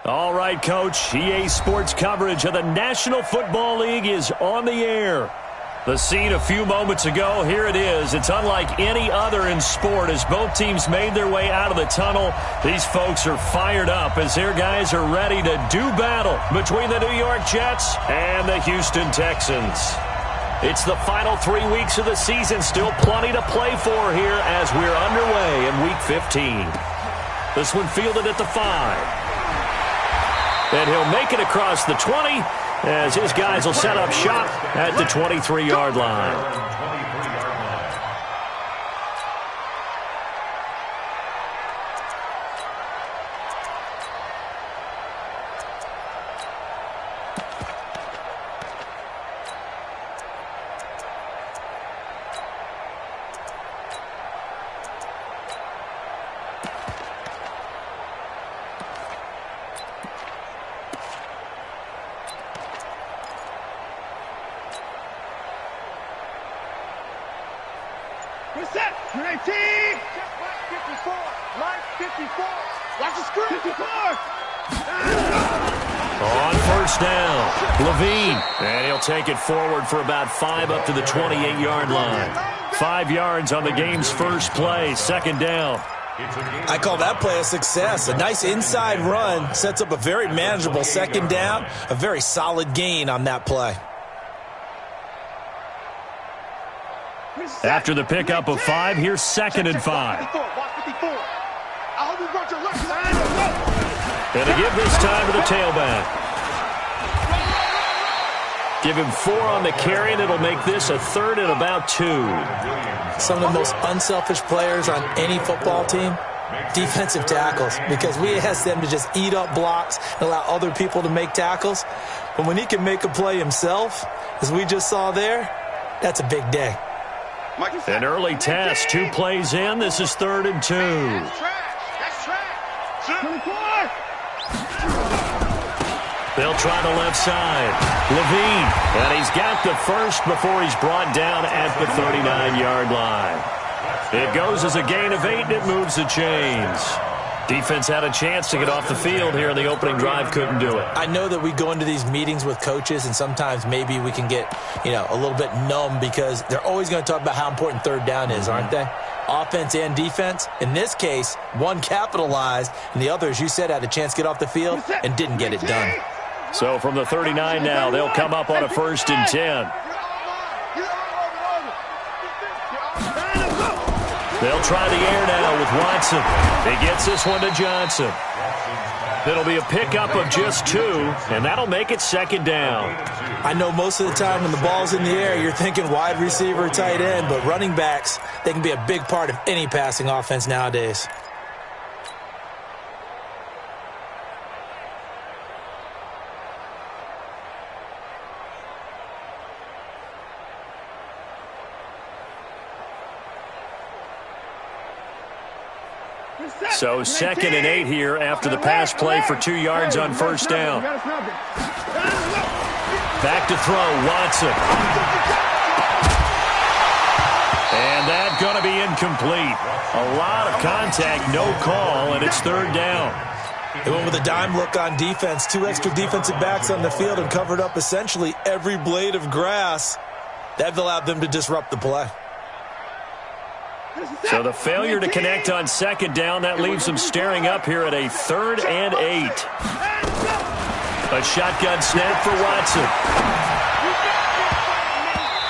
All right, Coach. EA Sports coverage of the National Football League is on the air. The scene a few moments ago, here it is. It's unlike any other in sport as both teams made their way out of the tunnel. These folks are fired up as their guys are ready to do battle between the New York Jets and the Houston Texans. It's the final 3 weeks of the season, still plenty to play for here as we're underway in Week 15. This one fielded at the 5. And he'll make it across the 20 as his guys will set up shop at the 23-yard line. Reset! 19! Check line 54! Line 54! Watch the screen! 54! On first down, Levine. And he'll take it forward for about 5 up to the 28-yard line. 5 yards on the game's first play, second down. I call that play a success. A nice inside run sets up a very manageable second down. A very solid gain on that play. After the pickup of 5, here's second and 5. And a give this time to the tailback. Give him 4 on the carry, and it'll make this a third and about 2. Some of the most unselfish players on any football team, defensive tackles, because we ask them to just eat up blocks and allow other people to make tackles. But when he can make a play himself, as we just saw there, that's a big day. An early test, 2 plays in. This is 3rd and 2. They'll try the left side. Levine, and he's got the first before he's brought down at the 39-yard line. It goes as a gain of 8, and it moves the chains. Defense had a chance to get off the field here in the opening drive, couldn't do it. I know that we go into these meetings with coaches, and sometimes maybe we can get, a little bit numb because they're always going to talk about how important third down is, aren't they? Offense and defense. In this case, one capitalized, and the other, as you said, had a chance to get off the field and didn't get it done. So from the 39 now, they'll come up on a 1st and 10. They'll try the air now with Watson. He gets this one to Johnson. It'll be a pickup of just 2, and that'll make it second down. I know most of the time when the ball's in the air, you're thinking wide receiver, tight end, but running backs, they can be a big part of any passing offense nowadays. So 2nd and 8 here after the pass play for 2 yards on first down. Back to throw, Watson. And that's going to be incomplete. A lot of contact, no call, and it's 3rd down. They went with a dime look on defense. 2 extra defensive backs on the field and covered up essentially every blade of grass. That allowed them to disrupt the play. So the failure to connect on second down, that leaves them staring up here at a 3rd and 8. A shotgun snap for Watson.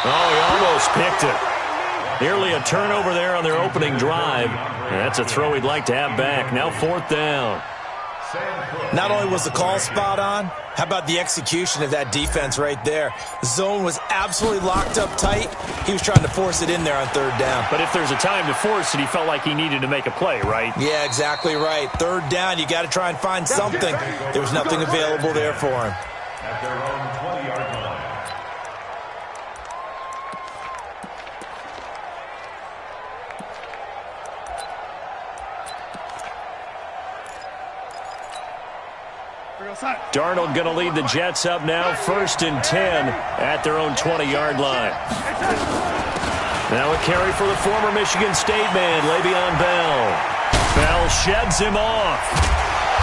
Oh, he almost picked it. Nearly a turnover there on their opening drive. And that's a throw he'd like to have back. Now 4th down. Not only was the call spot on, how about the execution of that defense right there? The zone was absolutely locked up tight. He was trying to force it in there on 3rd down. But if there's a time to force it, he felt like he needed to make a play, right? Yeah, exactly right. 3rd down, you got to try and find something. There was nothing available there for him. At their own 20-yard line. Darnold going to lead the Jets up now, 1st and 10 at their own 20-yard line. Now a carry for the former Michigan State man, Le'Veon Bell. Bell sheds him off.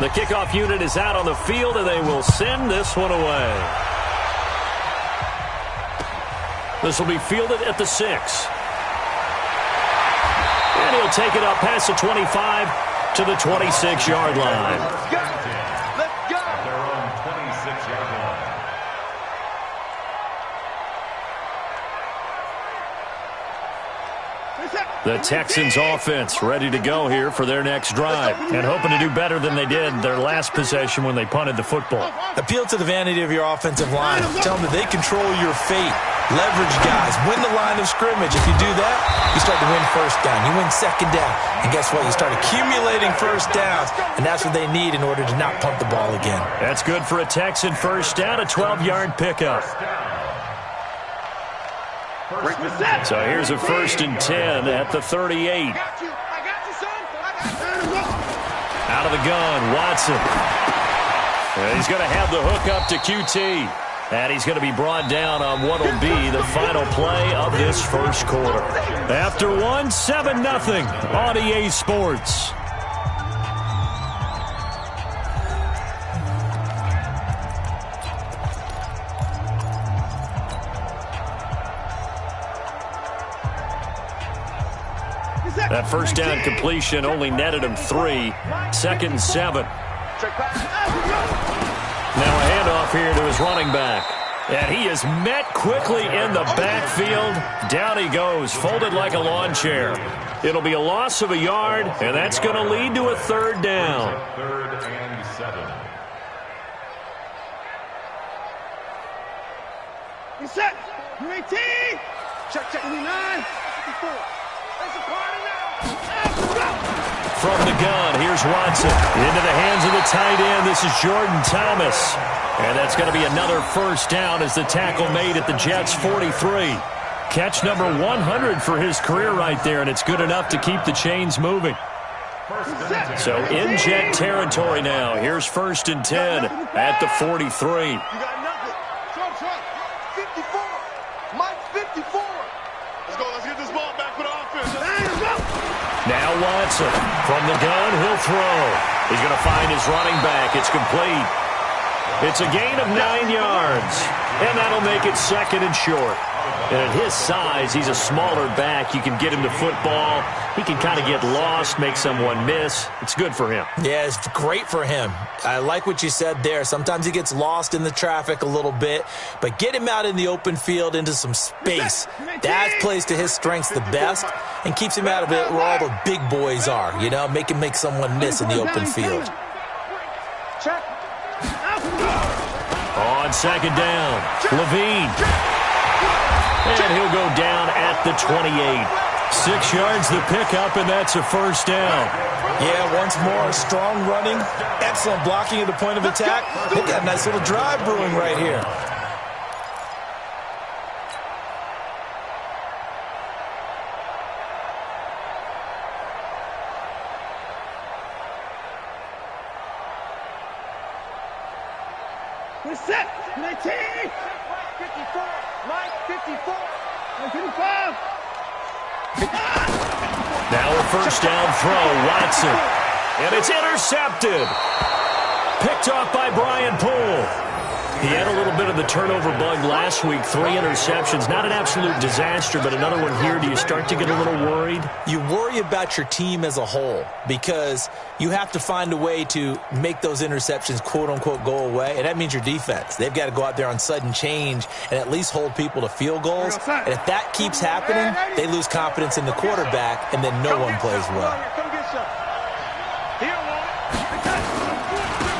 The kickoff unit is out on the field, and they will send this one away. This will be fielded at the 6. And he'll take it up past the 25 to the 26-yard line. Let's go. Let's go. Their own 26-yard line. The Texans offense ready to go here for their next drive and hoping to do better than they did their last possession when they punted the football. Appeal to the vanity of your offensive line. Tell them that they control your fate. Leverage guys. Win the line of scrimmage. If you do that, you start to win first down. You win second down. And guess what? You start accumulating first downs, and that's what they need in order to not punt the ball again. That's good for a Texan first down, a 12-yard pickup. So here's a 1st and 10 at the 38. I got you, son. Out of the gun, Watson. And he's going to have the hook up to QT. And he's going to be brought down on what will be the final play of this first quarter. After one, 7-0 on EA Sports. That first down completion only netted him 3. 2nd and 7. Now a handoff here to his running back. And he is met quickly in the backfield. Down he goes, folded like a lawn chair. It'll be a loss of a yard, and that's going to lead to a 3rd down. 3rd and 7. He's set. UAT. Check, 29. 54. That's a party now. From the gun, here's Watson. Into the hands of the tight end. This is Jordan Thomas. And that's going to be another first down as the tackle made at the Jets' 43. Catch number 100 for his career right there, and it's good enough to keep the chains moving. So in Jet territory now. Here's 1st and 10 at the 43. You got nothing. Trump. 54. Mike 54. Let's get this ball back for the offense. Now Watson. From the gun, he'll throw. He's going to find his running back. It's complete. It's a gain of 9 yards. And that'll make it 2nd and short. And at his size, he's a smaller back. You can get him to football. He can kind of get lost, make someone miss. It's good for him. Yeah, it's great for him. I like what you said there. Sometimes he gets lost in the traffic a little bit, but get him out in the open field into some space. That plays to his strengths the best and keeps him out of it where all the big boys are, you know, make him make someone miss in the open field. Check. On 2nd down, Levine. And he'll go down at the 28. 6 yards the pickup, and that's a first down. Yeah, once more, strong running, excellent blocking at the point of attack. They've got a nice little drive brewing right here. We're set. 19. 54. Mike 54. 55. Now a first down throw, Watson. And it's intercepted. Picked off by Brian Poole. He had a little bit of the turnover bug last week. 3 interceptions. Not an absolute disaster, but another one here. Do you start to get a little worried? You worry about your team as a whole because you have to find a way to make those interceptions, quote-unquote, go away, and that means your defense. They've got to go out there on sudden change and at least hold people to field goals. And if that keeps happening, they lose confidence in the quarterback, and then no one plays well.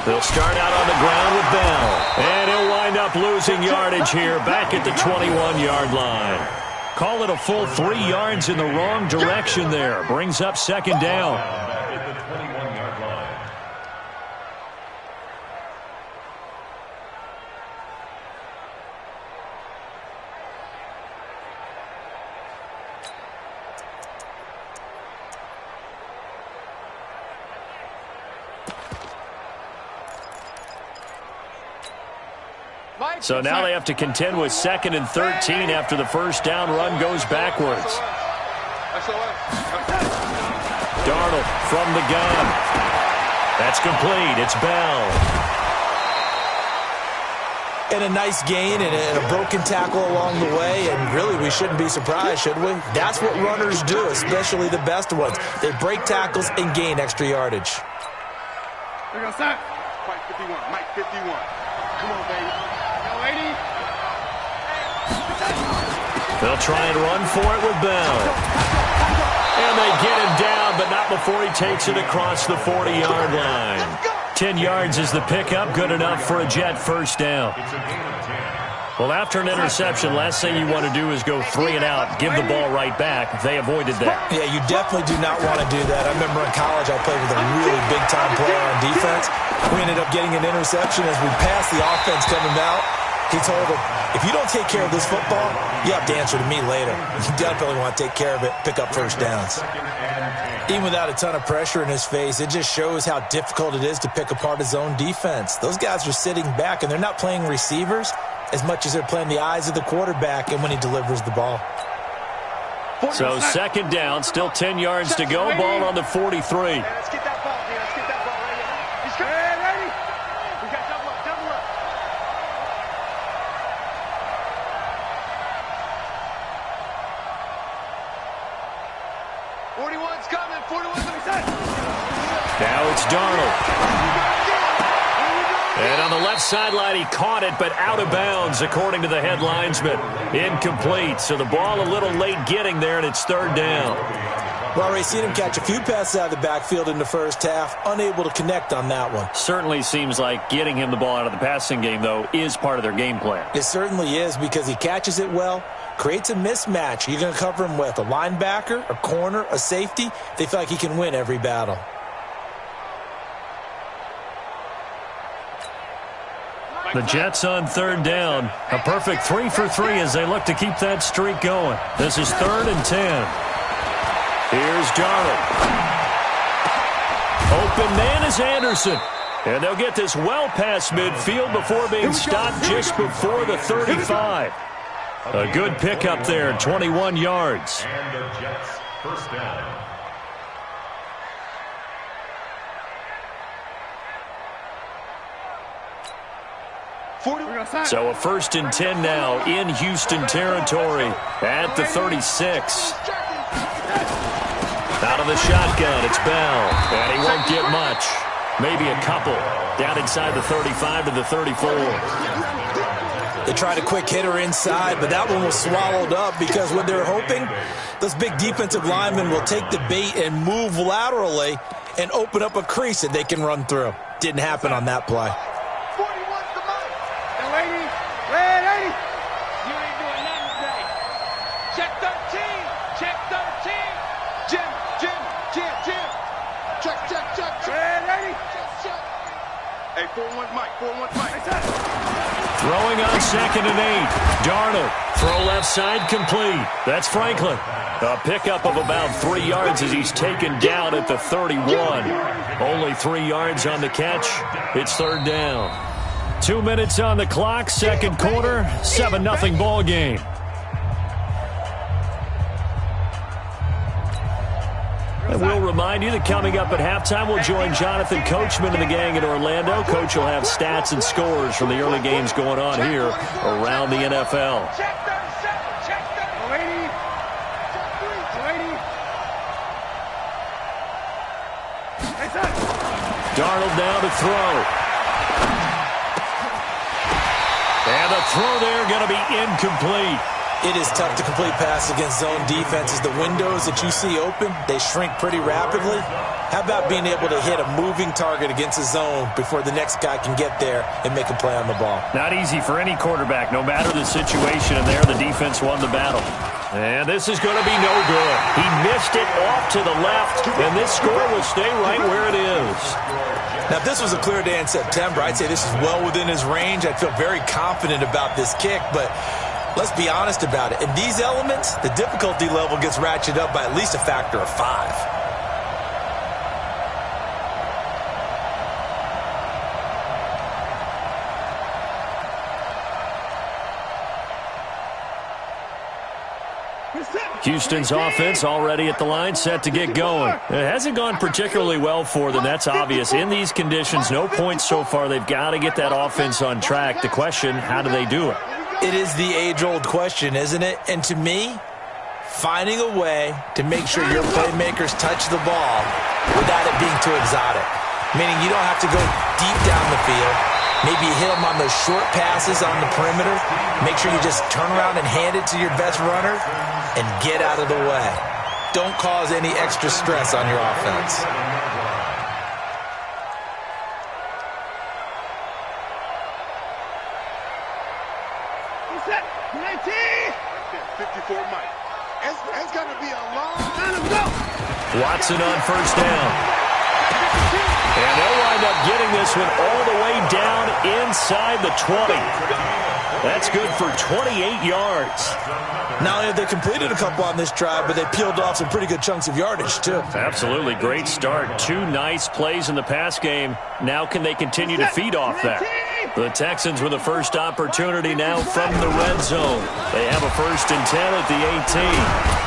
They'll start out on the ground with Bell. And he'll wind up losing yardage here back at the 21-yard line. Call it a full 3 yards in the wrong direction there. Brings up 2nd down. Back at the 21-yard line. So now they have to contend with 2nd and 13 after the first down run goes backwards. Darnold from the gun. That's complete. It's Bell. And a nice gain and a broken tackle along the way, and really we shouldn't be surprised, should we? That's what runners do, especially the best ones. They break tackles and gain extra yardage. We're going to start. Mike 51. Mike 51. Come on, baby. Yo, lady. They'll try and run for it with Bell. And they get him down, but not before he takes it across the 40-yard line. 10 yards is the pickup, good enough for a Jet first down. Well, after an interception, last thing you want to do is go 3 and out, give the ball right back. They avoided that. Yeah, you definitely do not want to do that. I remember in college I played with a really big-time player on defense. We ended up getting an interception as we passed the offense coming out. He told him, if you don't take care of this football, you have to answer to me later. You definitely want to take care of it, pick up first downs. Even without a ton of pressure in his face, it just shows how difficult it is to pick apart his own defense. Those guys are sitting back, and they're not playing receivers as much as they're playing the eyes of the quarterback and when he delivers the ball. So second down, still 10 yards to go, ball on the 43. Let's get that ball, dude. Let's get that ball right here. He's coming. Hey, ready? We got double up, double up. 41's coming. 41's on the side. Now it's Darnold. And on the left sideline, he caught it, but out of bounds, according to the head linesman. Incomplete. So the ball a little late getting there, and it's third down. Well, already seen him catch a few passes out of the backfield in the first half, unable to connect on that one. Certainly seems like getting him the ball out of the passing game, though, is part of their game plan. It certainly is because he catches it well, creates a mismatch. You're going to cover him with a linebacker, a corner, a safety. They feel like he can win every battle. The Jets on third down. A perfect 3 for 3 as they look to keep that streak going. This is 3rd and 10. Here's Darnold. Open man is Anderson. And they'll get this well past midfield before being stopped just before the 35. A good pickup there, 21 yards. And the Jets first down. So a 1st and 10 now in Houston territory at the 36. Out of the shotgun, it's Bell, and he won't get much. Maybe a couple. Down inside the 35 to the 34. They tried a quick hitter inside, but that one was swallowed up because what they're hoping, those big defensive linemen will take the bait and move laterally and open up a crease that they can run through. Didn't happen on that play. Hey, 4-1 Mike, 4-1 Mike. Throwing on 2nd and 8. Darnold, throw left side complete. That's Franklin. A pickup of about 3 yards as he's taken down at the 31. Only 3 yards on the catch. It's third down. 2 minutes on the clock, second quarter, 7-0 ball game. And we'll remind you that coming up at halftime, we'll join Jonathan Coachman and the gang in Orlando. Coach will have stats and scores from the early games going on here around the NFL. Darnold now to throw. And the throw there going to be incomplete. It is tough to complete passes against zone defenses. The windows that you see open, they shrink pretty rapidly. How about being able to hit a moving target against a zone before the next guy can get there and make a play on the ball? Not easy for any quarterback, no matter the situation, and there the defense won the battle. And this is going to be no good. He missed it off to the left, and this score will stay right where it is. Now, if this was a clear day in September, I'd say this is well within his range. I'd feel very confident about this kick, but let's be honest about it. In these elements, the difficulty level gets ratcheted up by at least a factor of 5. Houston's offense already at the line, set to get going. It hasn't gone particularly well for them. That's obvious. In these conditions, no points so far. They've got to get that offense on track. The question, how do they do it? It is the age-old question, isn't it? And to me, finding a way to make sure your playmakers touch the ball without it being too exotic. Meaning you don't have to go deep down the field. Maybe hit them on those short passes on the perimeter. Make sure you just turn around and hand it to your best runner and get out of the way. Don't cause any extra stress on your offense. Set. 19. 54 Mike. It's going to be a long time to go. Watson on first down. And they'll wind up getting this one all the way down inside the 20. That's good for 28 yards. Not only have they completed a couple on this drive, but they peeled off some pretty good chunks of yardage, too. Absolutely. Great start. 2 nice plays in the pass game. Now can they continue to feed off that? The Texans with the first opportunity now from the red zone. They have a 1st and 10 at the 18.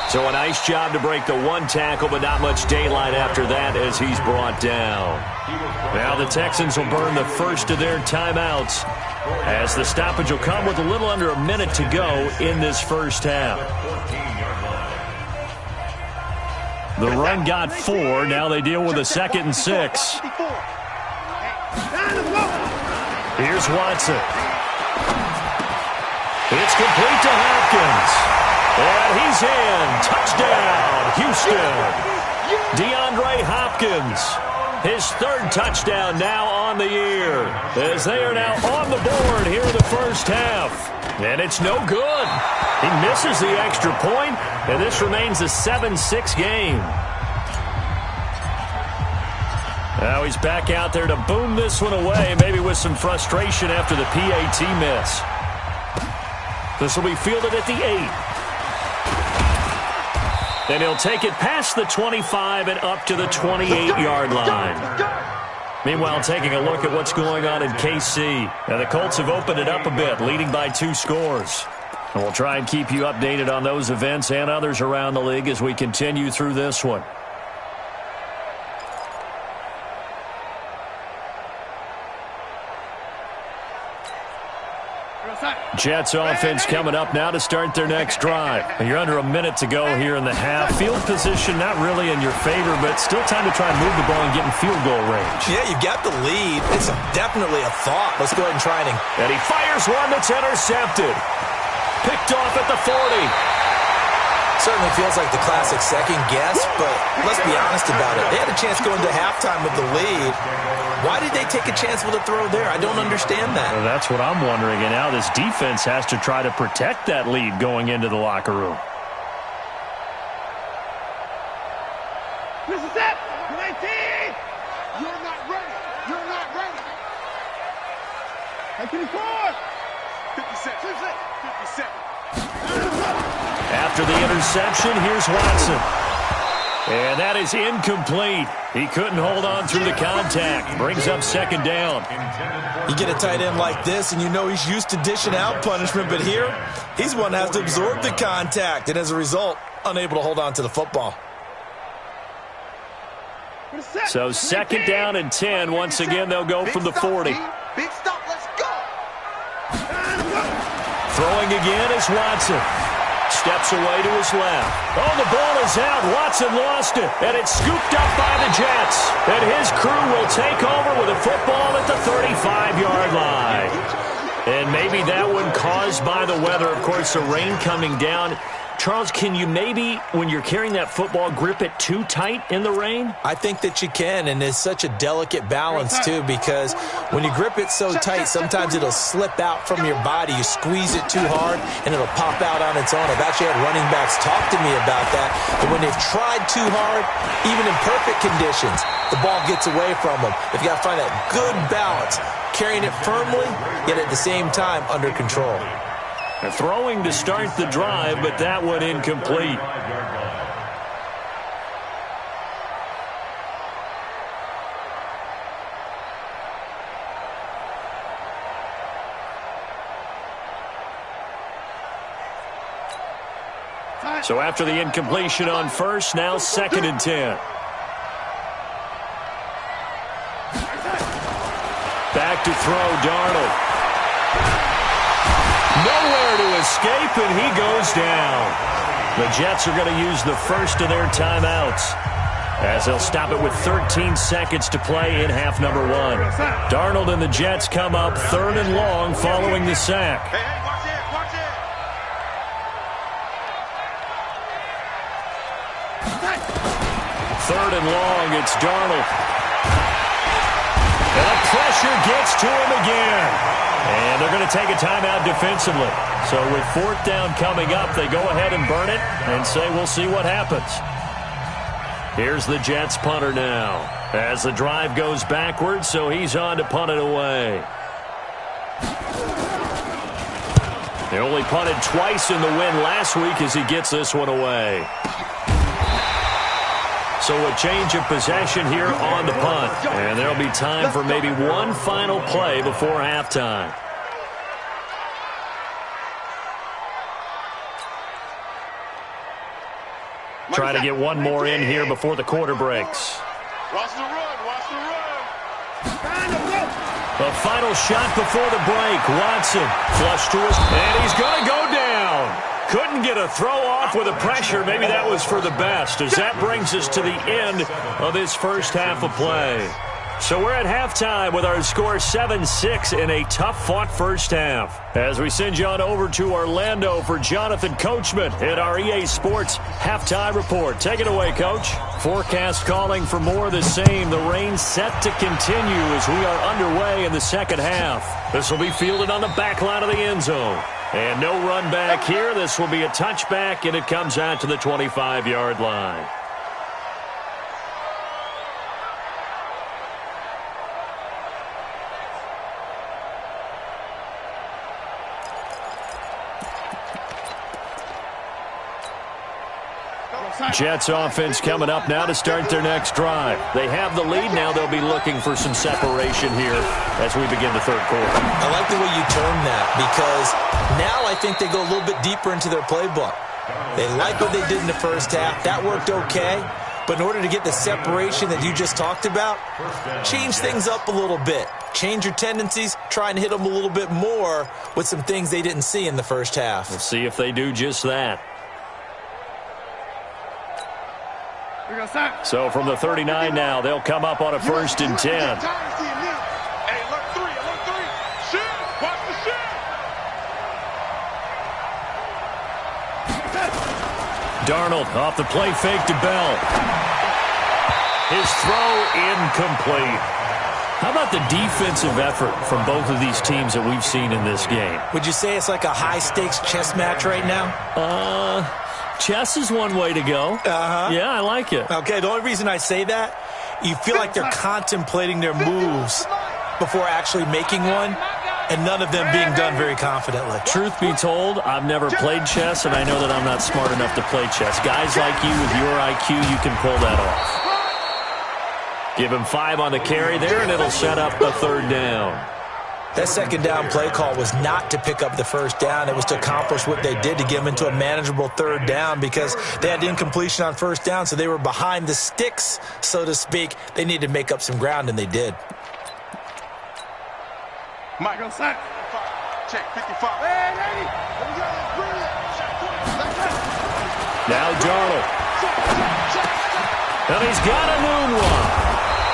So a nice job to break the 1 tackle, but not much daylight after that as he's brought down. Now the Texans will burn the first of their timeouts as the stoppage will come with a little under a minute to go in this first half. The run got 4. Now they deal with a 2nd and 6. Here's Watson. It's complete to Hopkins. And he's in. Touchdown, Houston. DeAndre Hopkins. His 3rd touchdown now on the year as they are now on the board here in the first half. And it's no good. He misses the extra point, and this remains a 7-6 game. Now he's back out there to boom this one away, maybe with some frustration after the PAT miss. This will be fielded at the 8. And he'll take it past the 25 and up to the 28-yard line. Meanwhile, taking a look at what's going on in KC. Now, the Colts have opened it up a bit, leading by 2 scores. And we'll try and keep you updated on those events and others around the league as we continue through this one. Jets offense coming up now to start their next drive. You're under a minute to go here in the half. Field position not really in your favor, but still time to try and move the ball and get in field goal range. Yeah, you've got the lead. It's definitely a thought. Let's go ahead and try it. And he fires one that's intercepted. Picked off at the 40. Certainly feels like the classic second guess, but let's be honest about it. They had a chance going to halftime with the lead. Why did they take a chance with a throw there? I don't understand that. Well, that's what I'm wondering. And now this defense has to try to protect that lead going into the locker room. This is it. 19. You're not ready. You're not ready. 54. 57. 57. After the interception, here's Watson. And that is incomplete. He couldn't hold on through the contact. Brings up 2nd down. You get a tight end like this, and you know he's used to dishing out punishment, but here, he's one that has to absorb the contact, and as a result, unable to hold on to the football. So 2nd down and 10. Once again, they'll go from the 40. Big stop. Let's go. Throwing again is Watson. Steps away to his left. Oh, the ball is out. Watson lost it. And it's scooped up by the Jets. And his crew will take over with a football at the 35-yard line. And maybe that one caused by the weather. Of course, the rain coming down. Charles, can you maybe, when you're carrying that football, grip it too tight in the rain? I think that you can, and it's such a delicate balance, too, because when you grip it so tight, sometimes it'll slip out from your body. You squeeze it too hard, and it'll pop out on its own. I've actually had running backs talk to me about that, but when they've tried too hard, even in perfect conditions, the ball gets away from them. They've got to find that good balance, carrying it firmly, yet at the same time under control. Throwing to start the drive, but that one incomplete. So after the incompletion on first, now 2nd and 10. Back to throw, Darnold. Nowhere to escape, and he goes down. The Jets are going to use the first of their timeouts, as they'll stop it with 13 seconds to play in half number 1. Darnold and the Jets come up 3rd and long following the sack. Hey, watch it, watch it. 3rd and long, it's Darnold. And the pressure gets to him again. And they're going to take a timeout defensively. So with 4th down coming up, they go ahead and burn it and say we'll see what happens. Here's the Jets punter now as the drive goes backwards, so he's on to punt it away. They only punted twice in the win last week as he gets this one away. So a change of possession here on the punt. And there'll be time for maybe one final play before halftime. Try to get one more in here before the quarter breaks. Watch the run, watch the run. The final shot before the break. Watson flush to his, and he's going to go down. Couldn't get a throw off with the pressure. Maybe that was for the best, as that brings us to the end of this first half of play. So we're at halftime with our score 7-6 in a tough-fought first half. As we send you on over to Orlando for Jonathan Coachman at our EA Sports Halftime Report. Take it away, Coach. Forecast calling for more of the same. The rain set to continue as we are underway in the second half. This will be fielded on the back line of the end zone. And no run back here. This will be a touchback, and it comes out to the 25-yard line. Jets offense coming up now to start their next drive. They have the lead. Now they'll be looking for some separation here as we begin the third quarter. I like the way you term that, because now I think they go a little bit deeper into their playbook. They like what they did in the first half. That worked okay. But in order to get the separation that you just talked about, change things up a little bit. Change your tendencies. Try and hit them a little bit more with some things they didn't see in the first half. We'll see if they do just that. So from the 39 now, they'll come up on a 1st and 10. Hey, look three. Shit, watch the shit. Darnold off the play fake to Bell. His throw incomplete. How about the defensive effort from both of these teams that we've seen in this game? Would you say it's like a high-stakes chess match right now? Chess is one way to go. Yeah, I like it. Okay, the only reason I say that, you feel like they're contemplating their moves before actually making one, and none of them being done very confidently. Truth be told, I've never played chess, and I know that I'm not smart enough to play chess. Guys like you with your IQ, you can pull that off. Give him 5 on the carry there, and it'll set up a 3rd down. That 2nd down play call was not to pick up the 1st down. It was to accomplish what they did, to get them into a manageable 3rd down, because they had incompletion on 1st down, so they were behind the sticks, so to speak. They needed to make up some ground, and they did. Mike, on sack. Check 55. Now Darnold. And he's got a noon one.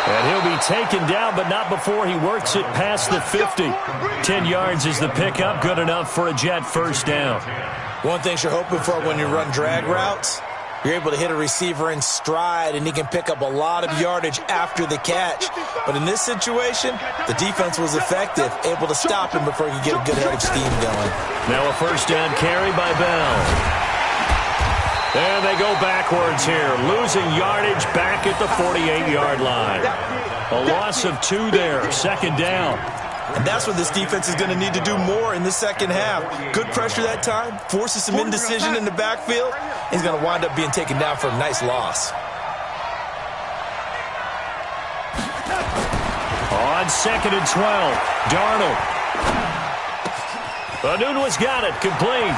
And he'll be taken down, but not before he works it past the 50. 10 yards is the pickup, good enough for a Jet 1st down. One thing you're hoping for when you run drag routes, you're able to hit a receiver in stride, and he can pick up a lot of yardage after the catch. But in this situation, the defense was effective, able to stop him before he could get a good head of steam going. Now a 1st down carry by Bell. And they go backwards here, losing yardage back at the 48-yard line. A loss of 2 there, 2nd down. And that's what this defense is going to need to do more in the second half. Good pressure that time, forces some indecision in the backfield. He's going to wind up being taken down for a nice loss. On 2nd and 12, Darnold. Anunua's got it, complete.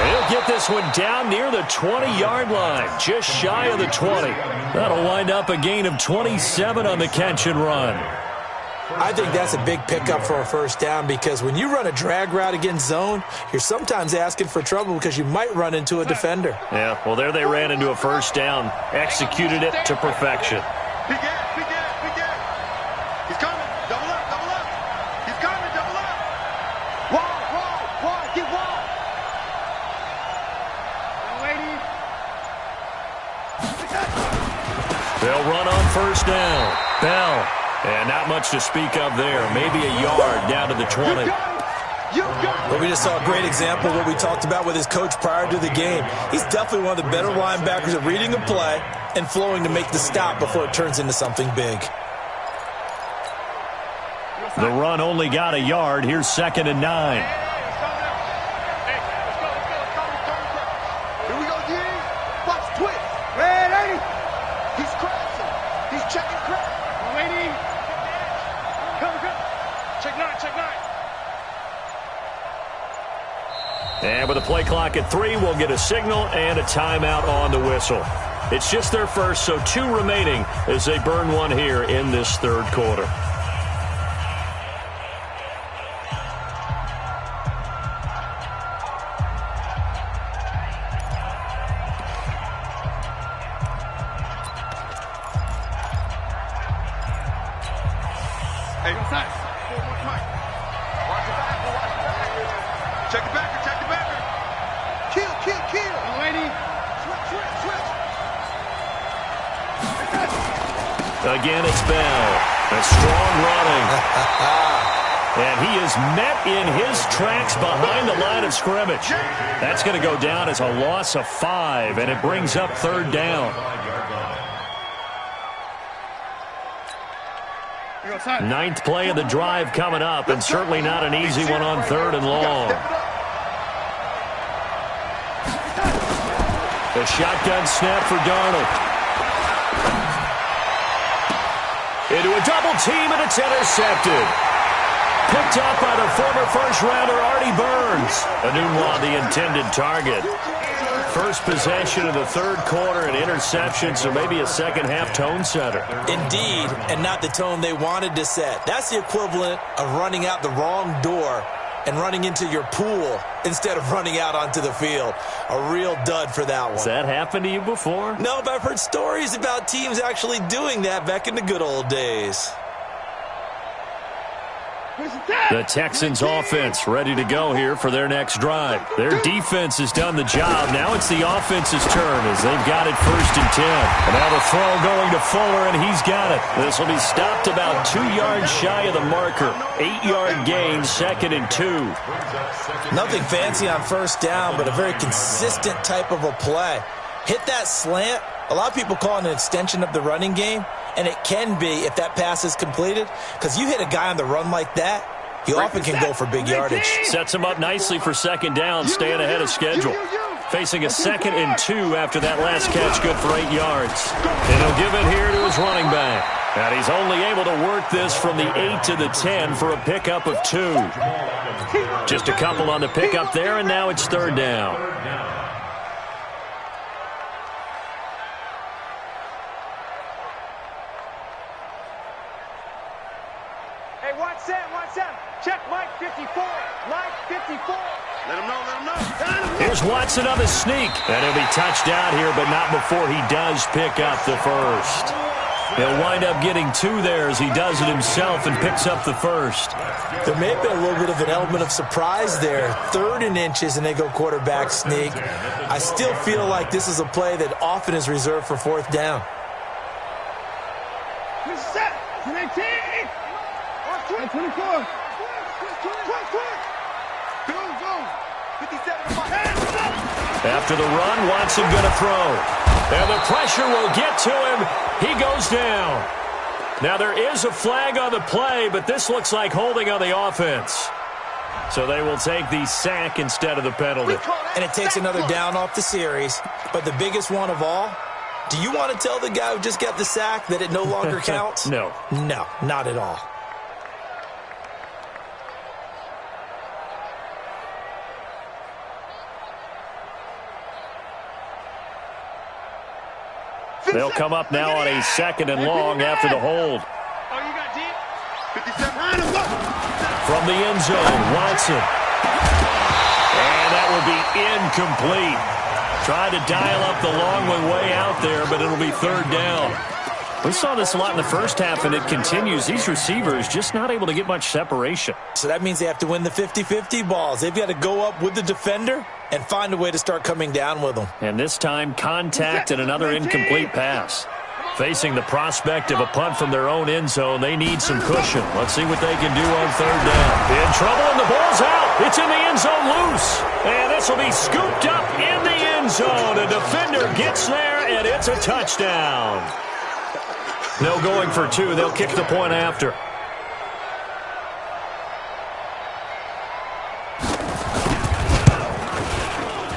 He'll get this one down near the 20-yard line, just shy of the 20. That'll wind up a gain of 27 on the catch and run. I think that's a big pickup for a first down because when you run a drag route against zone, you're sometimes asking for trouble because you might run into a defender. Yeah, well, there they ran into a first down, executed it to perfection. Big ass, big ass, big ass. He's coming. Double up, double up. He's coming, double up. Wide, get wide. Ladies. They'll run on first down. Bell. And not much to speak of there. Maybe a yard down to the 20. Well, we just saw a great example of what we talked about with his coach prior to the game. He's definitely one of the better linebackers at reading a play and flowing to make the stop before it turns into something big. The run only got a yard. Here's 2nd and 9. Here we go, G. Watch twist. Ready. He's crashing. He's checking crash. Waiting. Come. Check 9. And with the play clock at 3, we'll get a signal and a timeout on the whistle. It's just their first, so 2 remaining as they burn one here in this third quarter. Hey, go side. Watch the backer. Check the backer. Kill. Lady. Switch. Again, it's Bell. A strong running. And he is met in his tracks behind the line of scrimmage. That's going to go down as a loss of 5, and it brings up 3rd down. 9th play of the drive coming up, and certainly not an easy one on 3rd and long. The shotgun snap for Darnold. Into a double team, and it's intercepted. Picked up by the former first-rounder Artie Burns. Anunwa, the intended target. First possession of the third quarter, an interception, so maybe a second-half tone setter. Indeed, and not the tone they wanted to set. That's the equivalent of running out the wrong door and running into your pool instead of running out onto the field. A real dud for that one. Has that happened to you before? No, but I've heard stories about teams actually doing that back in the good old days. The Texans offense ready to go here for their next drive. Their defense has done the job. Now it's the offense's turn as they've got it 1st and 10. And now the throw going to Fuller, and he's got it. This will be stopped about 2 yards shy of the marker. 8-yard gain, 2nd and 2. Nothing fancy on first down, but a very consistent type of a play. Hit that slant. A lot of people call it an extension of the running game, and it can be if that pass is completed, because you hit a guy on the run like that, he often can go for big yardage. Sets him up nicely for 2nd down, staying ahead of schedule. Facing a 2nd and 2 after that last catch, good for 8 yards. And he'll give it here to his running back. And he's only able to work this from the 8 to the 10 for a pickup of 2. Just a couple on the pickup there, and now it's 3rd down. Watch them. Check Mike 54. Mike 54. Let him know. Here's Watson on the sneak. And he'll be touched out here, but not before he does pick up the first. He'll wind up getting 2 there as he does it himself and picks up the first. There may have been a little bit of an element of surprise there. 3rd and inches, and they go quarterback sneak. I still feel like this is a play that often is reserved for 4th down. Set. 19. 24. Go. 57. After the run, Watson going to throw. And the pressure will get to him. He goes down. Now there is a flag on the play, but this looks like holding on the offense. So they will take the sack instead of the penalty. And it takes another down off the series. But the biggest one of all, do you want to tell the guy who just got the sack that it no longer counts? No. No, not at all. They'll come up now on a 2nd and long after the hold. Oh, you got deep? 57. From the end zone, Watson. And that will be incomplete. Tried to dial up the long way out there, but it'll be 3rd down. We saw this a lot in the first half, and it continues. These receivers just not able to get much separation. So that means they have to win the 50-50 balls. They've got to go up with the defender and find a way to start coming down with them. And this time, contact and another incomplete pass. Facing the prospect of a punt from their own end zone, they need some cushion. Let's see what they can do on 3rd down. In trouble, and the ball's out. It's in the end zone loose. And this will be scooped up in the end zone. A defender gets there, and it's a touchdown. No going for 2. They'll kick the point after.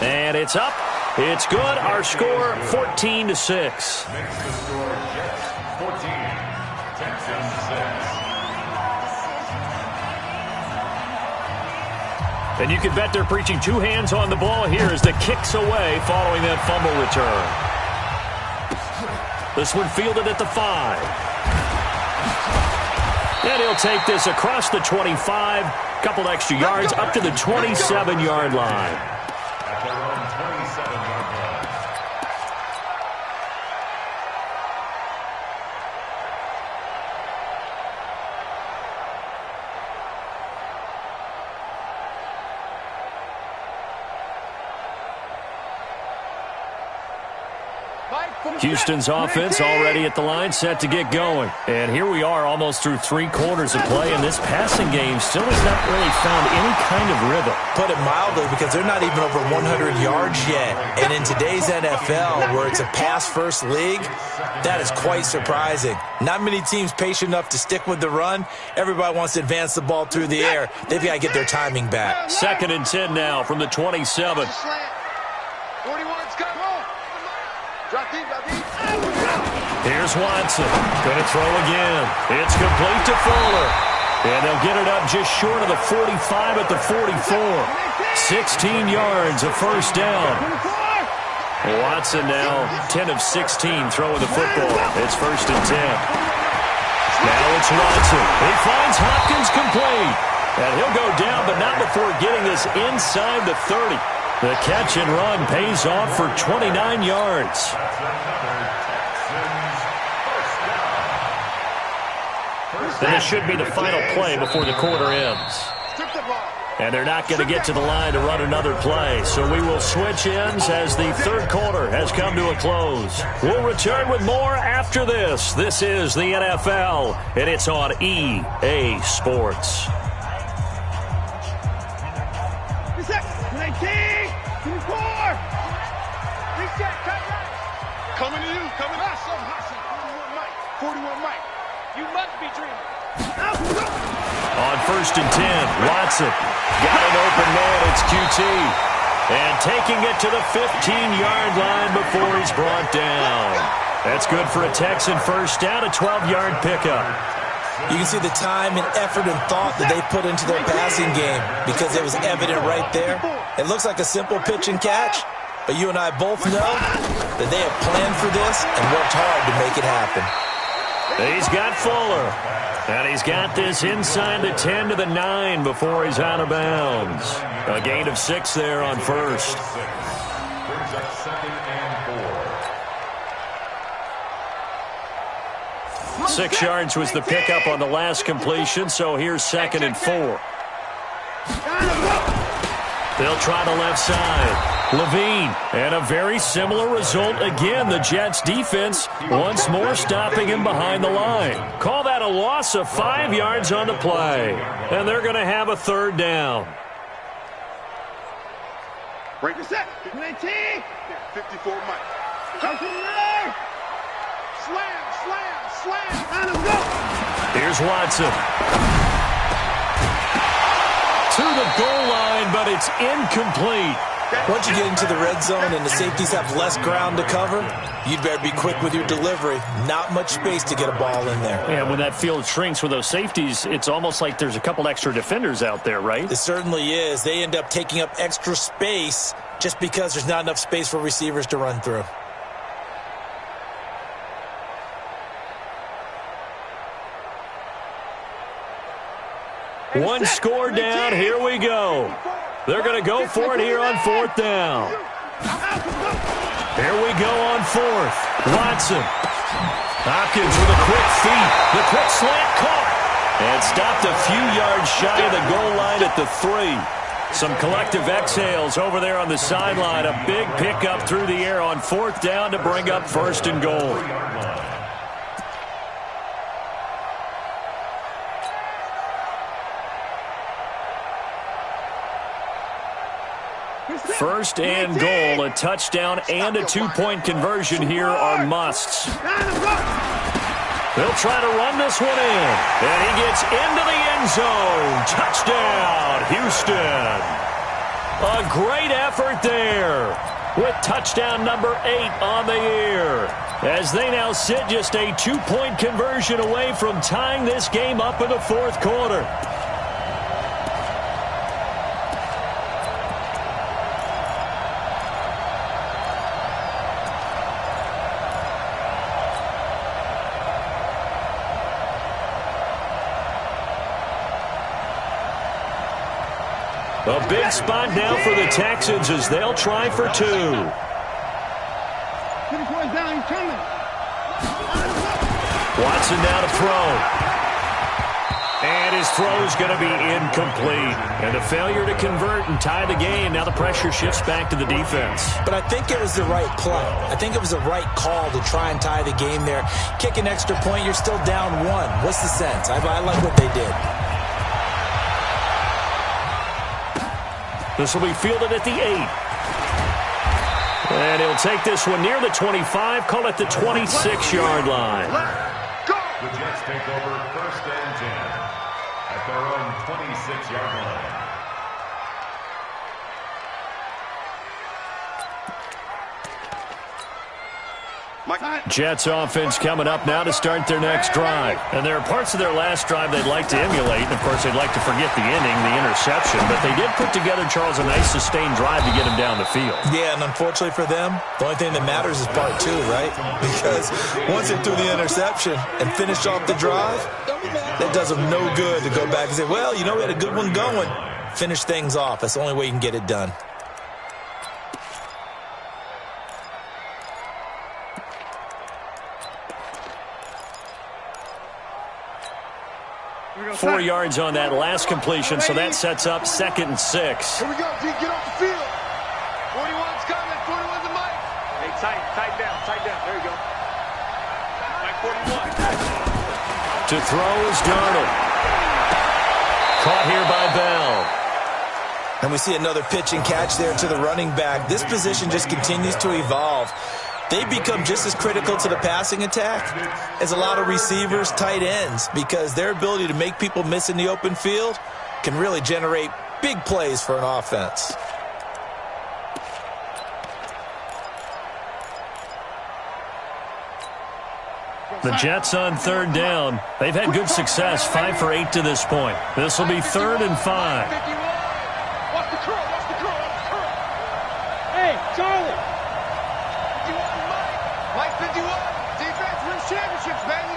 And it's up. It's good. Our score, 14-6. Makes the score Jets 14, Texans 6. And you can bet they're preaching 2 hands on the ball here as the kick's away following that fumble return. This one fielded at the 5. And he'll take this across the 25. Couple extra yards up to the 27-yard line. At their own 27-yard line. Houston's offense already at the line, set to get going. And here we are almost through 3 quarters of play, and this passing game still has not really found any kind of rhythm. Put it mildly, because they're not even over 100 yards yet. And in today's NFL, where it's a pass-first league, that is quite surprising. Not many teams patient enough to stick with the run. Everybody wants to advance the ball through the air. They've got to get their timing back. 2nd and 10 now from the 27. 41's got home. Drop deep, drop deep. Here's Watson. Going to throw again. It's complete to Fuller. And they'll get it up just short of the 45 at the 44. 16 yards, a 1st down. Watson now 10 of 16 throwing the football. It's 1st and 10. Now it's Watson. He finds Hopkins complete. And he'll go down, but not before getting this inside the 30. The catch and run pays off for 29 yards. And this should be the final play before the quarter ends. And they're not going to get to the line to run another play. So we will switch ends as the 3rd quarter has come to a close. We'll return with more after this. This is the NFL, and it's on EA Sports. Coming to you, coming to us. 41 Mike. You must be dreaming. On 1st and 10, Watson got an open man. It's QT. And taking it to the 15-yard line before he's brought down. That's good for a Texan 1st down, a 12-yard pickup. You can see the time and effort and thought that they put into their passing game because it was evident right there. It looks like a simple pitch and catch, but you and I both know that they have planned for this and worked hard to make it happen. He's got Fuller. And he's got this inside the 10 to the 9 before he's out of bounds. A gain of 6 there on 1st. Brings up 2nd and 4. 6 yards was the pickup on the last completion, so here's 2nd and 4. They'll try the left side. Levine, and a very similar result again. The Jets defense once more stopping him behind the line. Call that a loss of 5 yards on the play. And they're going to have a 3rd down. Break the set. 54 Mike. Slam. Here's Watson. To the goal line, but it's incomplete. Once you get into the red zone and the safeties have less ground to cover, you'd better be quick with your delivery. Not much space to get a ball in there. Yeah, when that field shrinks with those safeties, it's almost like there's a couple extra defenders out there, right? It certainly is. They end up taking up extra space just because there's not enough space for receivers to run through. One score down. Here we go. They're going to go for it here on fourth down. Here we go on fourth. Watson. Hopkins with a quick feed. The quick slant caught. And stopped a few yards shy of the goal line at the 3. Some collective exhales over there on the sideline. A big pickup through the air on fourth down to bring up first and goal. First and goal, a touchdown and a two-point conversion here are musts. They'll try to run this one in, and he gets into the end zone. Touchdown, Houston. A great effort there with touchdown number 8 on the year, as they now sit just a two-point conversion away from tying this game up in the fourth quarter. A big spot now for the Texans as they'll try for 2. Watson now to throw. And his throw is going to be incomplete. And a failure to convert and tie the game. Now the pressure shifts back to the defense. But I think it was the right play. I think it was the right call to try and tie the game there. Kick an extra point, you're still down 1. What's the sense? I like what they did. This will be fielded at the 8. And he'll take this one near the 25, call it the 26-yard line. The Jets take over first and 10 at their own 26-yard line. Jets offense coming up now to start their next drive. And there are parts of their last drive they'd like to emulate. And, of course, they'd like to forget the inning, the interception. But they did put together, Charles, a nice sustained drive to get him down the field. Yeah, and unfortunately for them, the only thing that matters is part 2, right? Because once they threw the interception and finished off the drive, that does them no good to go back and say, well, you know, we had a good one going. Finish things off. That's the only way you can get it done. Four yards on that last completion, so that sets up 2nd and 6. Here we go, D. Get off the field. 41's coming. 41's the mic. Hey, tight down. There you go. Mike 41. To throw is Darnold. Caught here by Bell. And we see another pitch and catch there to the running back. This position just continues to evolve. They become just as critical to the passing attack as a lot of receivers, tight ends, because their ability to make people miss in the open field can really generate big plays for an offense. The Jets on third down. They've had good success, 5 for 8 to this point. This will be 3rd and 5. Watch the curl. Hey, Charlie. Mike 51. Defense wins championships, baby.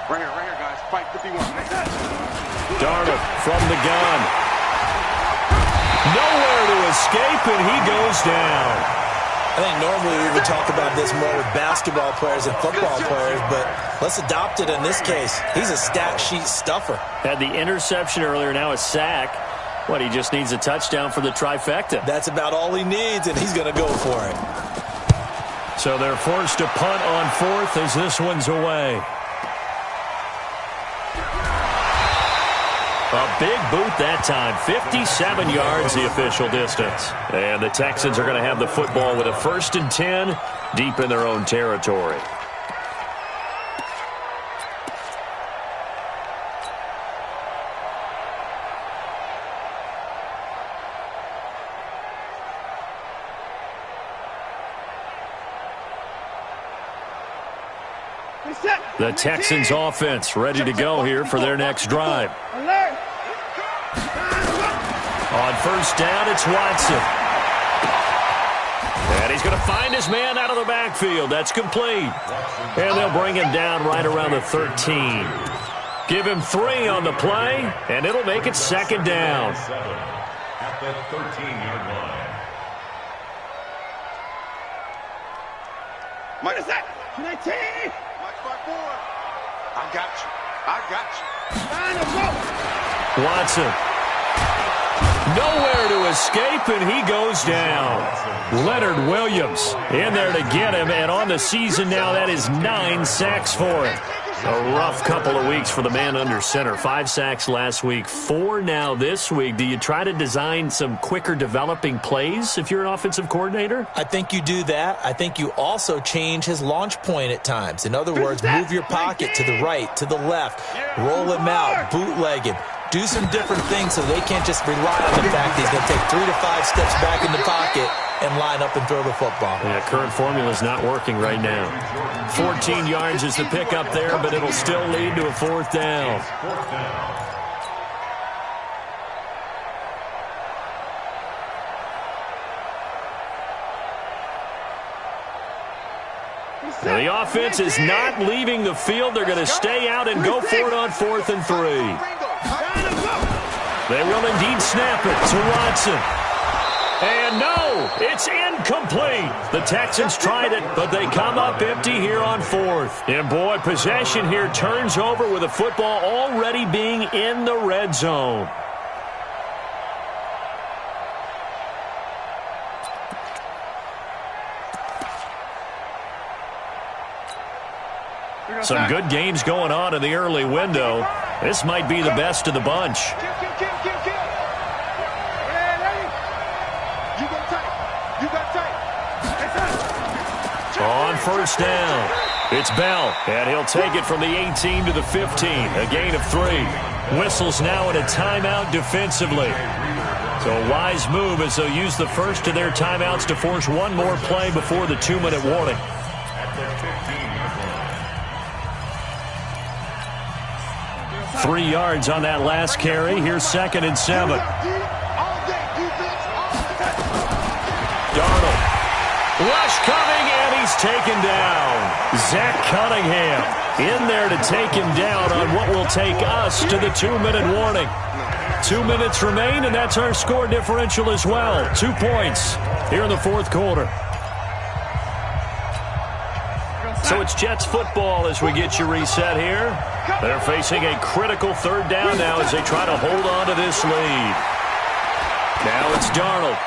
Right here, guys. Fight 51. Darnold from the gun. Nowhere to escape, and he goes down. I think normally we would talk about this more with basketball players and football players, but let's adopt it in this case. He's a stat sheet stuffer. Had the interception earlier, now a sack. He just needs a touchdown for the trifecta. That's about all he needs, and he's going to go for it. So they're forced to punt on 4th as this one's away. A big boot that time. 57 yards the official distance. And the Texans are going to have the football with a 1st and 10 deep in their own territory. The Texans offense ready to go here for their next drive. On 1st down, it's Watson. And he's going to find his man out of the backfield. That's complete. And they'll bring him down right around the 13. Give him 3 on the play, and it'll make it second down. At the 13-yard line. Mike, is that? Mike 5-4. I got you. Watson. Nowhere to escape, and he goes down. Leonard Williams in there to get him, and on the season now, that is 9 sacks for him. A rough couple of weeks for the man under center. 5 sacks last week, 4 now this week. Do you try to design some quicker developing plays if you're an offensive coordinator? I think you do that. I think you also change his launch point at times. In other words, move your pocket to the right, to the left, roll him out, bootleg him. Do some different things so they can't just rely on the fact that he's going to take 3 to 5 steps back in the pocket and line up and throw the football. Yeah, current formula is not working right now. 14 yards is the pickup there, but it'll still lead to a 4th down. Now the offense is not leaving the field. They're going to stay out and go for it on 4th and 3. They will indeed snap it to Watson. And no, it's incomplete. The Texans tried it, but they come up empty here on 4th. And boy, possession here turns over with the football already being in the red zone. Some good games going on in the early window. This might be the best of the bunch. On 1st down, it's Bell, and he'll take it from the 18 to the 15, a gain of 3. Whistles now in a timeout defensively. So a wise move as they'll use the first of their timeouts to force one more play before the 2-minute warning. 3 yards on that last carry. Here's 2nd and 7. Darnold. Rush coming, and he's taken down. Zach Cunningham in there to take him down on what will take us to the 2-minute warning. 2 minutes remain, and that's our score differential as well. 2 points here in the 4th quarter. So it's Jets football as we get you reset here. They're facing a critical 3rd down now as they try to hold on to this lead. Now it's Darnold.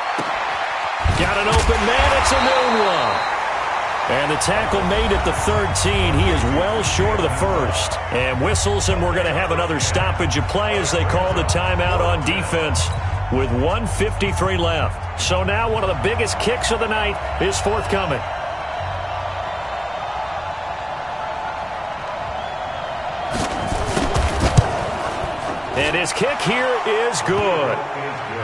Got an open man. It's a Moonwalk. And the tackle made at the 13. He is well short of the first. And whistles, and we're going to have another stoppage of play as they call the timeout on defense with 1:53 left. So now one of the biggest kicks of the night is forthcoming. And his kick here is good.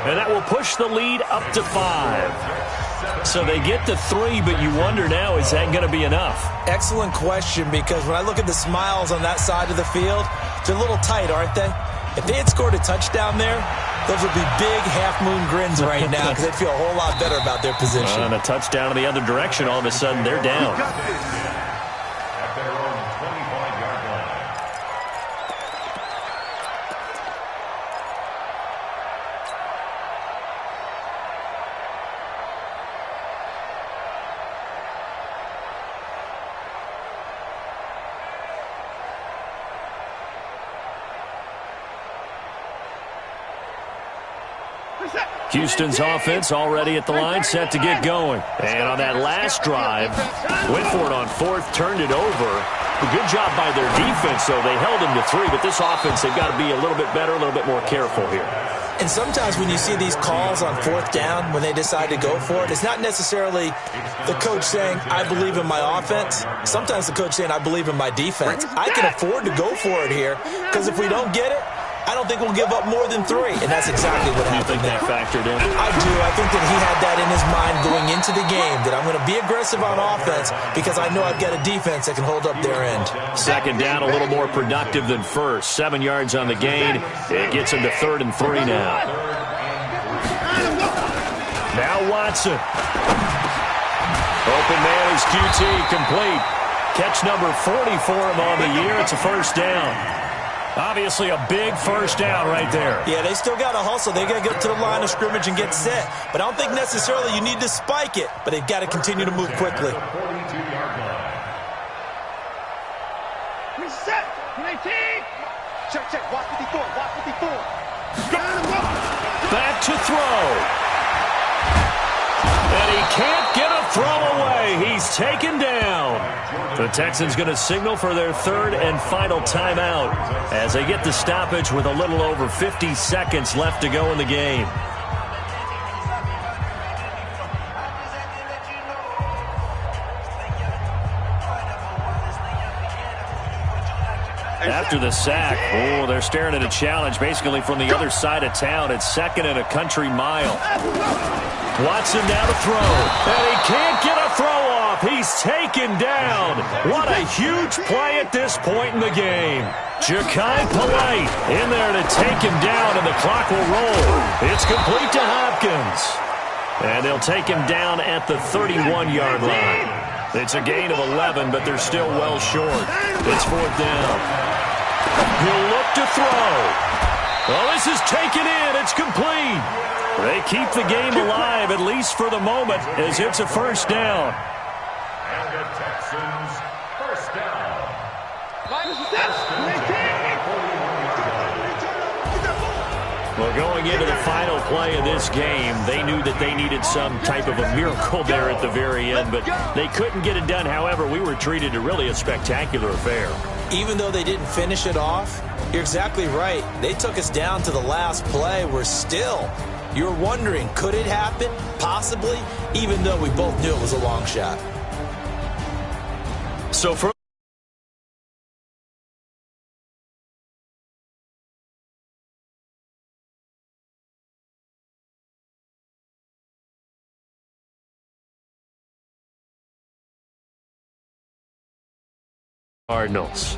And that will push the lead up to 5. So they get to 3, but you wonder now, is that going to be enough? Excellent question, because when I look at the smiles on that side of the field, they're a little tight, aren't they? If they had scored a touchdown there, those would be big half-moon grins right now because they'd feel a whole lot better about their position. And a touchdown in the other direction, all of a sudden they're down. At their own 25-yard line. Houston's offense already at the line, set to get going. And on that last drive, went for it on 4th, turned it over. A good job by their defense, though. They held him to 3, but this offense, they've got to be a little bit better, a little bit more careful here. And sometimes when you see these calls on 4th down, when they decide to go for it, it's not necessarily the coach saying, I believe in my offense. Sometimes the coach saying, I believe in my defense. I can afford to go for it here, because if we don't get it, I don't think we'll give up more than 3. And that's exactly what happened. You think that factored in? I do. I think that he had that in his mind going into the game, that I'm going to be aggressive on offense because I know I've got a defense that can hold up their end. 2nd down, a little more productive than 1st. 7 yards on the gain. It gets him to 3rd and 3 now. Now Watson. Open man is QT, complete. Catch number 40 for him on the year. It's a 1st down. Obviously a big first down right there. Yeah, they still got to hustle. They got to get to the line of scrimmage and get set. But I don't think necessarily you need to spike it, but they've got to continue to move quickly. Reset. 19. Check. Watch 54. Watch 54. Back to throw. And he can't get a throw away. He's taken down. The Texans going to signal for their third and final timeout as they get the stoppage with a little over 50 seconds left to go in the game. After the sack, they're staring at a challenge basically from the other side of town. It's second and a country mile. Watson now to throw, and he can't get a throw off. He's taken down. What a huge play at this point in the game. Ja'Kai Polite in there to take him down, and the clock will roll. It's complete to Hopkins. And they'll take him down at the 31-yard line. It's a gain of 11, but they're still well short. It's fourth down. He'll look to throw. Well, this is taken in. It's complete. They keep the game alive, at least for the moment, as it's a first down. And the Texans first down. Well, going into the final play of this game, they knew that they needed some type of a miracle there at the very end, but they couldn't get it done. However, we were treated to really a spectacular affair. Even though they didn't finish it off, you're exactly right. They took us down to the last play. You're wondering, could it happen? Possibly, even though we both knew it was a long shot. So for Cardinals.